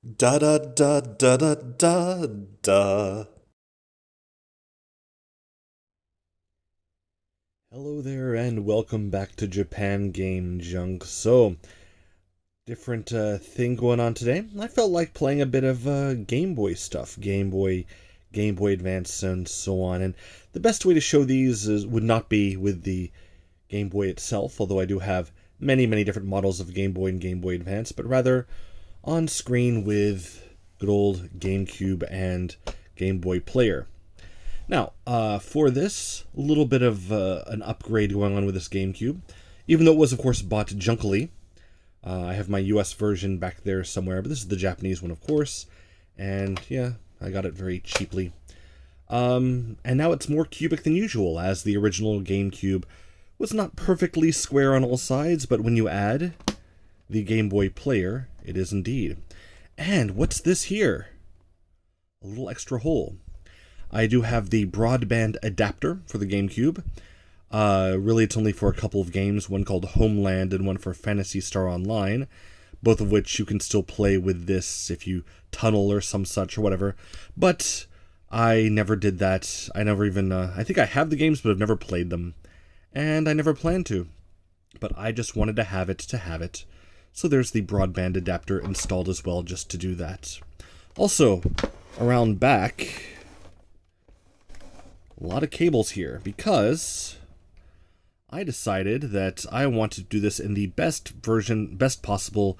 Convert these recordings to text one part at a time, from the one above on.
Da da da da da da da. Hello there and welcome back to Japan Game Junk. So, different thing going on today. I felt like playing a bit of Game Boy stuff, Game Boy Advance, and so on. And the best way to show these would not be with the Game Boy itself, although I do have many different models of Game Boy and Game Boy Advance, but rather on screen with good old GameCube and Game Boy Player. Now, for this, a little bit of an upgrade going on with this GameCube, even though it was, of course, bought junkily. I have my US version back there somewhere, but this is the Japanese one, of course, and yeah, I got it very cheaply. And now it's more cubic than usual, as the original GameCube was not perfectly square on all sides, but when you add the Game Boy Player, it is indeed. And what's this here? A little extra hole. I do have the broadband adapter for the GameCube. Really, it's only for a couple of games, one called Homeland and one for Phantasy Star Online, both of which you can still play with this if you tunnel or some such or whatever. But I never did that. I never even, I think I have the games, but I've never played them. And I never planned to. But I just wanted to have it. So there's the broadband adapter installed as well, just to do that. Also, around back, a lot of cables here, because I decided that I wanted to do this in the best possible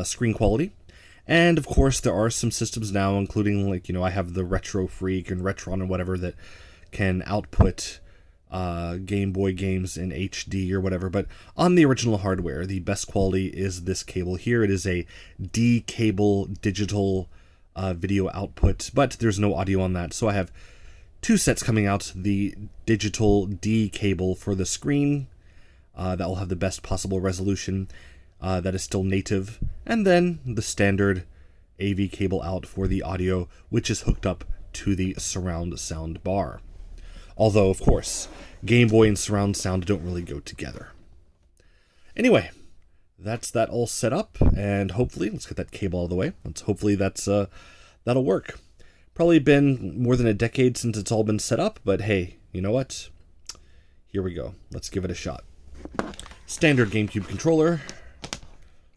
screen quality. And of course, there are some systems now, including, like, I have the Retro Freak and Retron and whatever that can output Game Boy games in HD or whatever, but on the original hardware, the best quality is this cable here. It is a D-cable digital video output, but there's no audio on that, so I have two sets coming out. The digital D cable for the screen, that will have the best possible resolution, that is still native, and then the standard AV cable out for the audio, which is hooked up to the surround sound bar. Although, of course, Game Boy and surround sound don't really go together. Anyway, that's that all set up, and hopefully, let's get that cable out of the way. Hopefully that'll work. Probably been more than a decade since it's all been set up, but hey, you know what? Here we go. Let's give it a shot. Standard GameCube controller.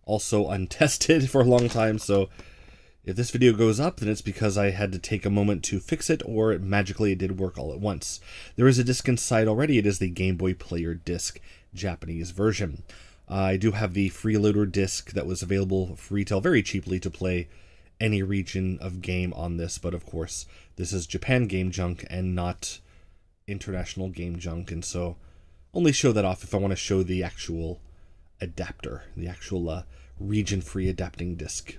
Also untested for a long time, so if this video goes up, then it's because I had to take a moment to fix it, or magically it did work all at once. There is a disc inside already. It is the Game Boy Player disc, Japanese version. I do have the freeloader disc that was available for retail very cheaply to play any region of game on this, but of course, this is Japan Game Junk and not international Game Junk, and so only show that off if I want to show the actual adapter, the actual region-free adapting disc.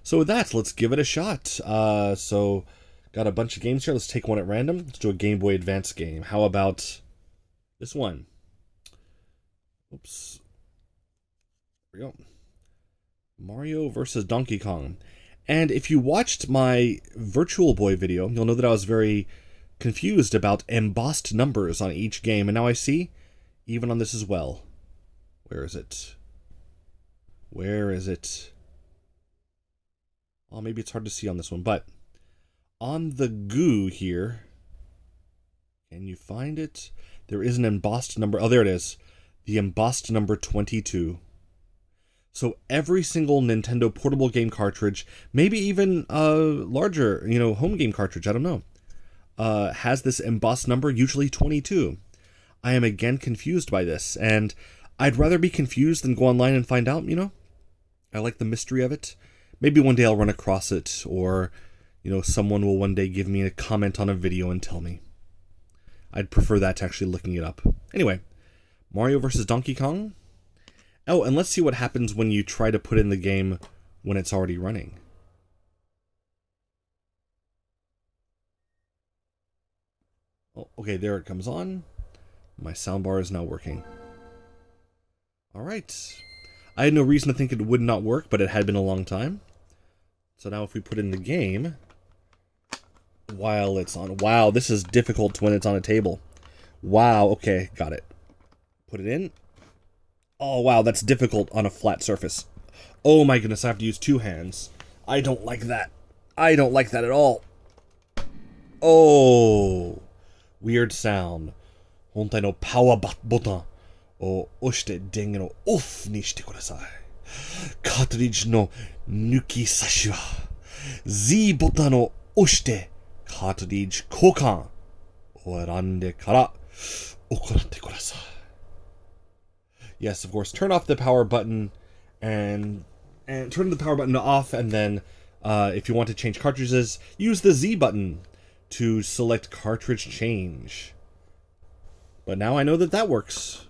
So with that, let's give it a shot. So, got a bunch of games here. Let's take one at random. Let's do a Game Boy Advance game. How about this one? Oops. There we go. Mario versus Donkey Kong. And if you watched my Virtual Boy video, you'll know that I was very confused about embossed numbers on each game. And now I see, even on this as well. Where is it? Where is it? Oh, maybe it's hard to see on this one, but on the goo here, can you find it? There is an embossed number. Oh, there it is. The embossed number 22. So every single Nintendo portable game cartridge, maybe even a larger, home game cartridge, I don't know, has this embossed number, usually 22. I am again confused by this, and I'd rather be confused than go online and find out, I like the mystery of it. Maybe one day I'll run across it, or, someone will one day give me a comment on a video and tell me. I'd prefer that to actually looking it up. Anyway, Mario vs. Donkey Kong. Oh, and let's see what happens when you try to put in the game when it's already running. Oh, okay, there it comes on. My soundbar is now working. Alright. I had no reason to think it would not work, but it had been a long time. So now if we put in the game while it's on... Wow, this is difficult when it's on a table. Wow, okay, got it. Put it in. Oh, wow, that's difficult on a flat surface. Oh my goodness, I have to use two hands. I don't like that. I don't like that at all. Oh, weird sound. 本体のパワーボタンを押して電源をオフにしてください。カートリッジの抜き差しは Z ボタンを押してカートリッジ交換を選んでから行ってください。Yes, of course. Turn off the power button and turn the power button off, and then if you want to change cartridges, use the Z button to select cartridge change. But now I know that that works.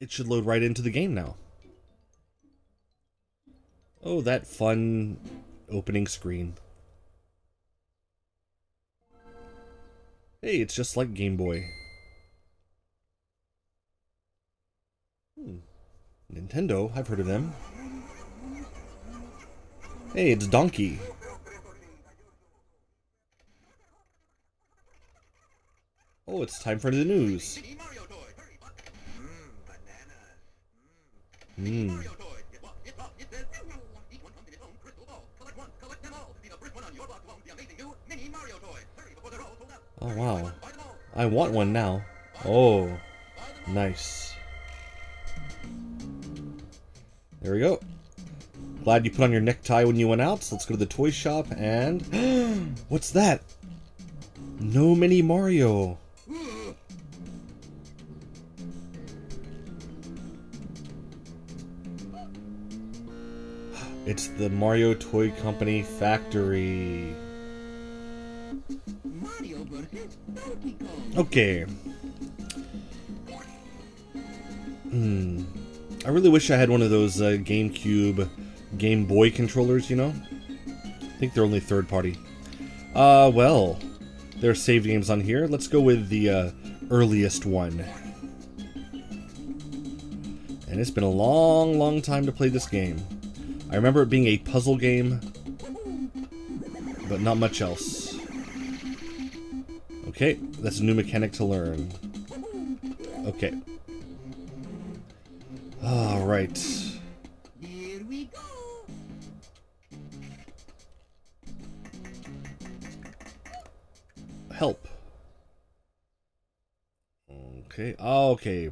It should load right into the game now. Oh, that fun opening screen. Hey, it's just like Game Boy. Nintendo, I've heard of them. Hey, it's Donkey. Oh, it's time for the news. Oh, wow. I want one now. Oh, nice. There we go. Glad you put on your necktie when you went out, so let's go to the toy shop and... What's that? No Mini Mario. It's the Mario Toy Company factory. Okay. I really wish I had one of those GameCube Game Boy controllers, you know? I think they're only third party. Well, there are save games on here. Let's go with the earliest one. And it's been a long, long time to play this game. I remember it being a puzzle game, but not much else. Okay, that's a new mechanic to learn. Okay. Alright. Here we go. Help. Okay. Okay.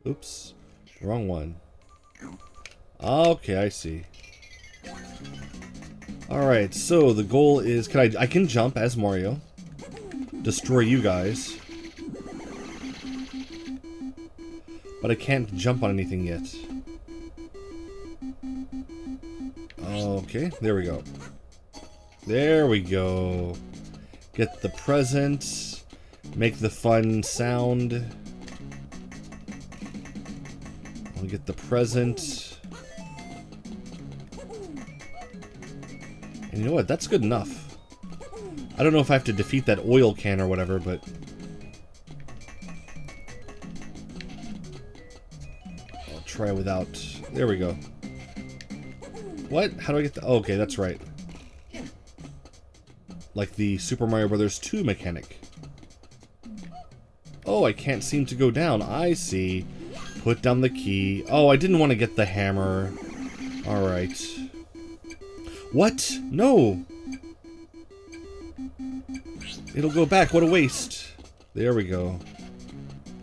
Oops. Wrong one. Okay, I see. Alright, so the goal is... I can jump as Mario. Destroy you guys. But I can't jump on anything yet. Okay, there we go. There we go. Get the present. Make the fun sound. I'll get the present. And you know what? That's good enough. I don't know if I have to defeat that oil can or whatever, but... I'll try without... There we go. What? How do I get the... Oh, okay, that's right. Like the Super Mario Bros. 2 mechanic. Oh, I can't seem to go down. I see. Put down the key. Oh, I didn't want to get the hammer. Alright. What? No! It'll go back. What a waste. There we go.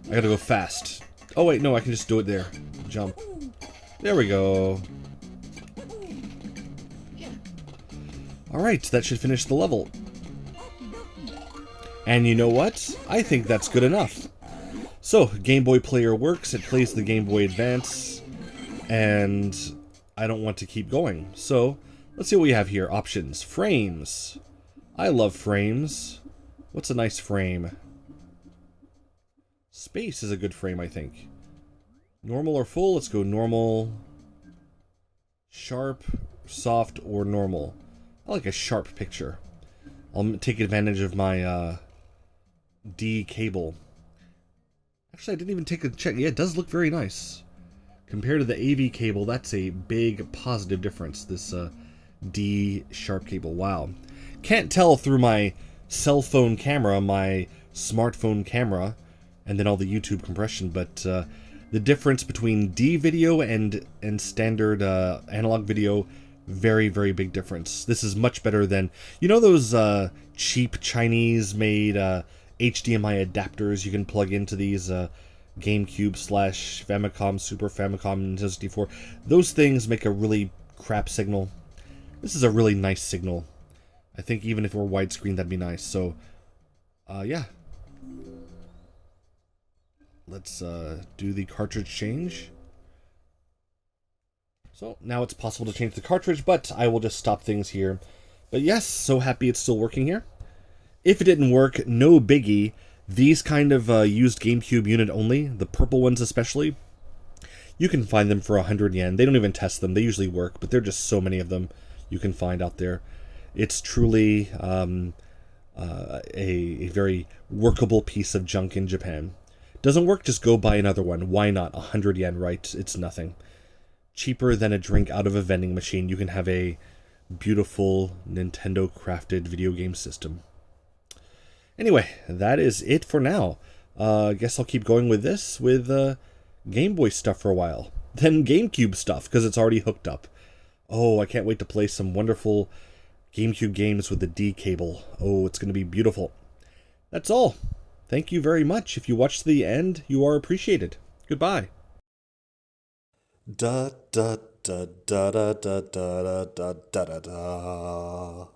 I gotta go fast. Oh, wait, no, I can just do it there. Jump. There we go. Alright, that should finish the level. And you know what? I think that's good enough. So, Game Boy Player works. It plays the Game Boy Advance. And I don't want to keep going. So, let's see what we have here. Options. Frames. I love frames. What's a nice frame? Space is a good frame, I think. Normal or full? Let's go normal. Sharp, soft, or normal. I like a sharp picture. I'll take advantage of my D cable. Actually, I didn't even take a check. Yeah, it does look very nice. Compared to the AV cable, that's a big positive difference. This D sharp cable. Wow. Can't tell through my cell phone camera, my smartphone camera, and then all the YouTube compression, but The difference between D video and standard analog video, very, very big difference. This is much better than, you know, those cheap Chinese-made HDMI adapters you can plug into these GameCube / Famicom, Super Famicom, Nintendo 64. Those things make a really crap signal. This is a really nice signal. I think even if it were widescreen, that'd be nice. So, yeah. Let's do the cartridge change. So now it's possible to change the cartridge, but I will just stop things here. But yes, so happy it's still working here. If it didn't work, no biggie. These kind of used GameCube unit only, the purple ones especially, you can find them for 100 yen. They don't even test them. They usually work, but there are just so many of them you can find out there. It's truly a very workable piece of junk in Japan. Doesn't work, just go buy another one. Why not? 100 yen, right? It's nothing. Cheaper than a drink out of a vending machine. You can have a beautiful Nintendo-crafted video game system. Anyway, that is it for now. I guess I'll keep going with this, with Game Boy stuff for a while. Then GameCube stuff, because it's already hooked up. Oh, I can't wait to play some wonderful GameCube games with the D cable. Oh, it's going to be beautiful. That's all. Thank you very much. If you watched to the end, you are appreciated. Goodbye. Da da da da da da da da da da da.